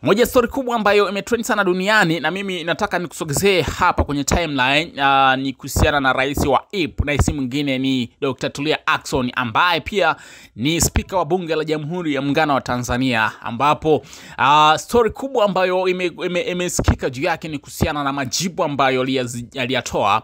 Moja story kubwa ambayo imetrend sana duniani na mimi nataka nikusogezee hapa kwenye timeline ni kuhusiana na rais wa IP na si mwingine ni Dr. Tulia ambaye pia ni speaker wa bunge la Jamhuri ya Muungano wa Tanzania, ambapo story kubwa ambayo imesikika juu yake ni kuhusiana na majibu ambayo aliyatoa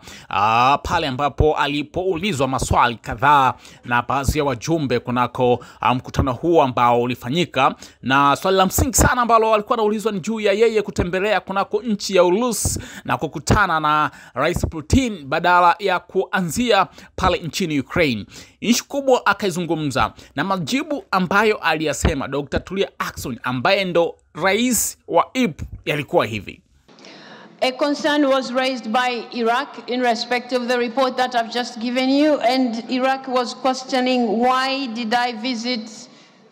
pale ambapo alipoulizwa maswali kadhaa na baadhi ya wajumbe kunako mkutano huu ambao ulifanyika, na swali la msingi sana ambalo alikuwa anaulizwa ni juu ya yeye kutembelea kunako nchi ya Urusi na kukutana na Rais Putin badala ya kuanzia pale nchini Ukraine. Ishu kubwa akaizungumza na majibu ambayo aliyasema Dr. Tulia ambaye ndo rais wa IP yalikuwa hivi. A concern was raised by Iraq in respect of the report that I've just given you, and Iraq was questioning why did I visit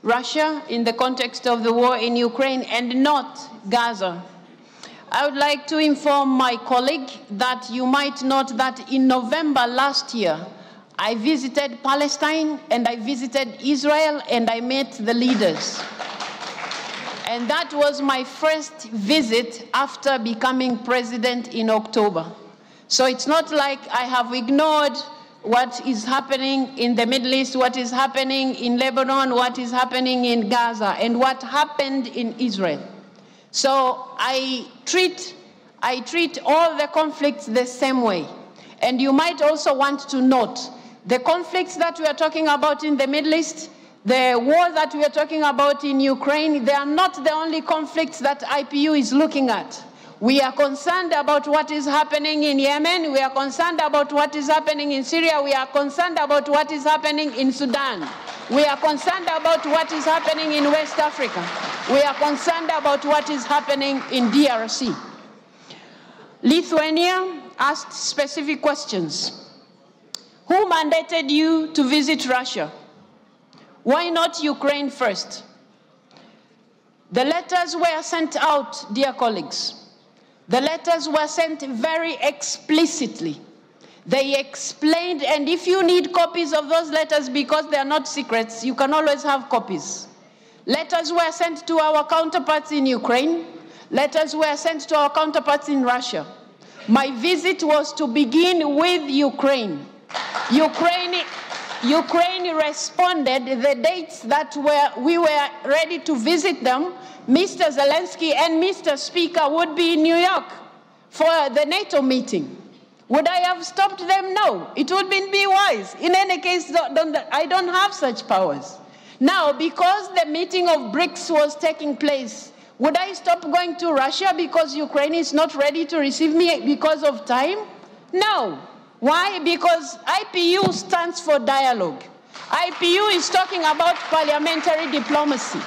Russia in the context of the war in Ukraine and not Gaza. I would like to inform my colleague that you might note that in November last year, I visited Palestine and I visited Israel and I met the leaders. And that was my first visit after becoming president in October. So it's not like I have ignored what is happening in the Middle East, what is happening in Lebanon, what is happening in Gaza, and what happened in Israel. So I treat all the conflicts the same way. And you might also want to note the conflicts that we are talking about in the Middle East, the war that we are talking about in Ukraine, they are not the only conflicts that IPU is looking at. We are concerned about what is happening in Yemen. We are concerned about what is happening in Syria. We are concerned about what is happening in Sudan. We are concerned about what is happening in West Africa. We are concerned about what is happening in DRC. Lithuania asked specific questions. Who mandated you to visit Russia? Why not Ukraine first? The letters were sent out, dear colleagues. The letters were sent very explicitly. They explained, and if you need copies of those letters because they are not secrets, you can always have copies. Letters were sent to our counterparts in Ukraine. Letters were sent to our counterparts in Russia. My visit was to begin with Ukraine. Ukraine responded the dates that we were ready to visit them. Mr. Zelensky and Mr. Speaker would be in New York for the NATO meeting. Would I have stopped them? No. It would be wise. In any case, I don't have such powers. Now, because the meeting of BRICS was taking place, would I stop going to Russia because Ukraine is not ready to receive me because of time? No. Why? Because IPU stands for dialogue. IPU is talking about parliamentary diplomacy.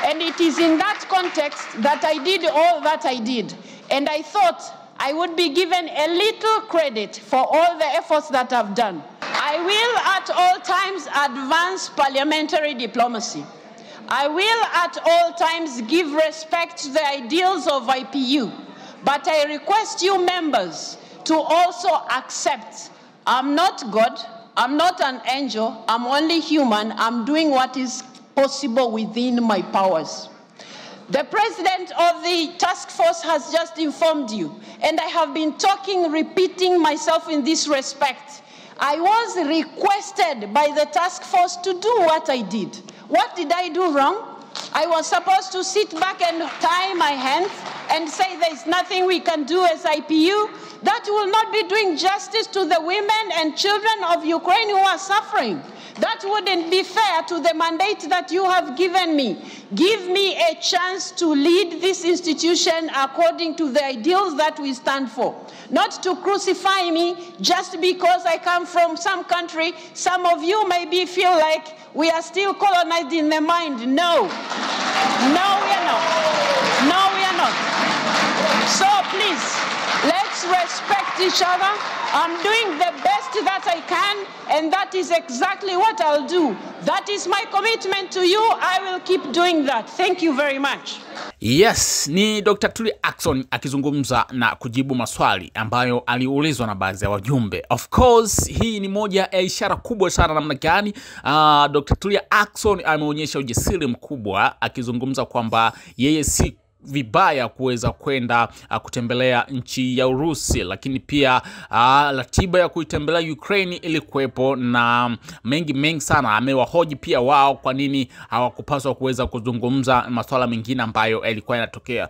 And it is in that context that I did all that I did. And I thought I would be given a little credit for all the efforts that I've done. I will at all times advance parliamentary diplomacy. I will at all times give respect to the ideals of IPU. But I request you members to also accept I'm not God, I'm not an angel, I'm only human, I'm doing what is possible within my powers. The president of the task force has just informed you, and I have been repeating myself in this respect. I was requested by the task force to do what I did. What did I do wrong? I was supposed to sit back and tie my hands and say there's nothing we can do as IPU. That will not be doing justice to the women and children of Ukraine who are suffering. That wouldn't be fair to the mandate that you have given me. Give me a chance to lead this institution according to the ideals that we stand for. Not to crucify me just because I come from some country. Some of you maybe feel like we are still colonized in the mind. No. No, we are not. No, we are not. So please, let's respect each other. I'm doing the best that I can, and that is exactly what I'll do. That is my commitment to you. I will keep doing that. Thank you very much. Yes, ni Dr. Tulia akizungumza na kujibu maswali ambayo aliulizwa na baadhi ya wajumbe. Of course, hii ni moja ya ishara kubwa sana namna gani Dr. Tulia ameonyesha ujasiri mkubwa akizungumza kwamba yeye si vibaya kuweza kwenda kutembelea nchi ya Urusi, lakini pia ratiba ya kuitembelea Ukraine ilikuwepo na mengi sana. Amewahoji pia wao kwa nini hawakupaswa kuweza kuzungumza masuala mengine ambayo yalikuwa yanatokea.